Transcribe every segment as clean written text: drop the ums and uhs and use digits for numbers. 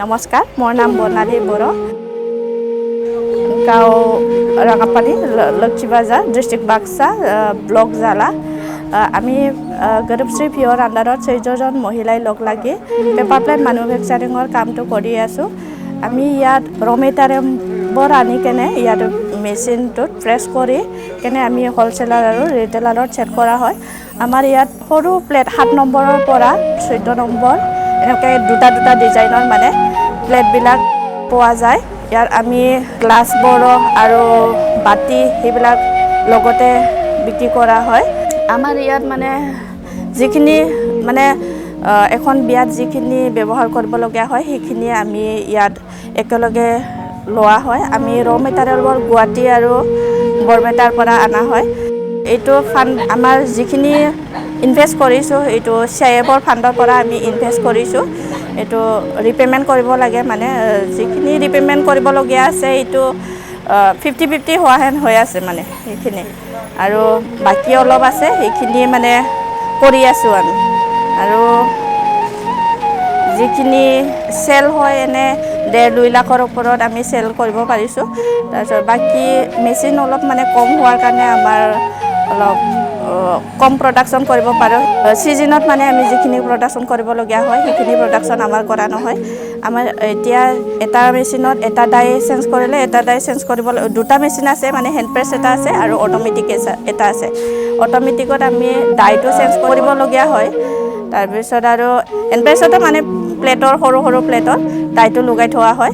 নমস্কাৰ, মোৰ নাম বৰ্ণালী বড়ো, গাঁও ৰঙাপানী, লক্ষী বাজাৰ, ডিষ্ট্ৰিক্ট বাক্সা, ব্লক জালা। আমি গৰীবশ্ৰী ভিঅ'ৰ আণ্ডাৰত 14জন মহিলাই লগ লাগি পেপাৰ প্লেট মেনুফেকচাৰিঙৰ কামটো কৰি আছোঁ। আমি ইয়াত ৰ' মেটেৰিয়েলবোৰ আনি কেনে ইয়াত মেচিনটোত প্ৰেছ কৰি কেনে আমি হ'লচেলাৰ আৰু ৰিটেইলাৰত চেল কৰা হয়। আমাৰ ইয়াত সৰু প্লেট 7 নম্বৰৰ পৰা 14 নম্বৰ এনেকৈ দুটা ডিজাইনৰ মানে প্লেটবিলাক পোৱা যায়। ইয়াত আমি গ্লাছবোৰ আৰু বাতি সেইবিলাক লগতে বিক্ৰী কৰা হয়। আমাৰ ইয়াত মানে যিখিনি মানে এখন বিয়াত যিখিনি ব্যৱহাৰ কৰিবলগীয়া হয় সেইখিনি আমি ইয়াত একেলগে লোৱা হয়। আমি ৰ' মেটেৰিয়েলবোৰ গুৱাহাটী আৰু বৰপেটাৰ পৰা অনা হয়। এইটো ফাণ্ড আমাৰ যিখিনি ইনভেষ্ট কৰিছোঁ, এইটো CIF-ৰ ফাণ্ডৰ পৰা আমি ইনভেষ্ট কৰিছোঁ। এইটো ৰিপে'মেণ্ট কৰিব লাগে, মানে যিখিনি ৰিপে'মেণ্ট কৰিবলগীয়া আছে এইটো 50-50 হোৱাহেন হৈ আছে মানে সেইখিনি, আৰু বাকী অলপ আছে সেইখিনি মানে কৰি আছোঁ আমি। আৰু যিখিনি চেল হয় এনে 1.5-2 লাখৰ ওপৰত আমি চেল কৰিব পাৰিছোঁ। তাৰপিছত বাকী মেচিন অলপ মানে কম হোৱাৰ কাৰণে আমাৰ অলপ কম প্ৰডাকশ্যন কৰিব পাৰোঁ। ছিজনত মানে আমি যিখিনি প্ৰডাকশ্যন কৰিবলগীয়া হয় সেইখিনি প্ৰডাকশ্যন আমাৰ কৰা নহয়। আমাৰ এতিয়া এটা মেচিনত এটা ডাই চেঞ্জ কৰিলে এটা ডাই চেঞ্জ কৰিব, দুটা মেচিন আছে, মানে হেণ্ড প্ৰেছ এটা আছে আৰু অট'মেটিক এটা আছে। অট'মেটিকত আমি ডাইটো চেঞ্জ কৰিবলগীয়া হয়। তাৰপিছত আৰু হেণ্ড প্ৰেছতে মানে প্লেটৰ সৰু প্লেটত ডাইটো লগাই থোৱা হয়।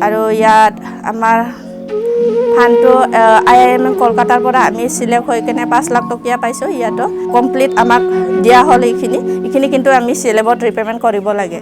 আৰু ইয়াত আমাৰ ফাণ্ডটো IIM কলকাতাৰ পৰা আমি চিলেক্ট হৈ কেনে 5 লাখ টকীয়া পাইছোঁ। ইয়াতো কমপ্লিট আমাক দিয়া হ'ল এইখিনি কিন্তু আমি চিলেবত ৰিপে'মেণ্ট কৰিব লাগে।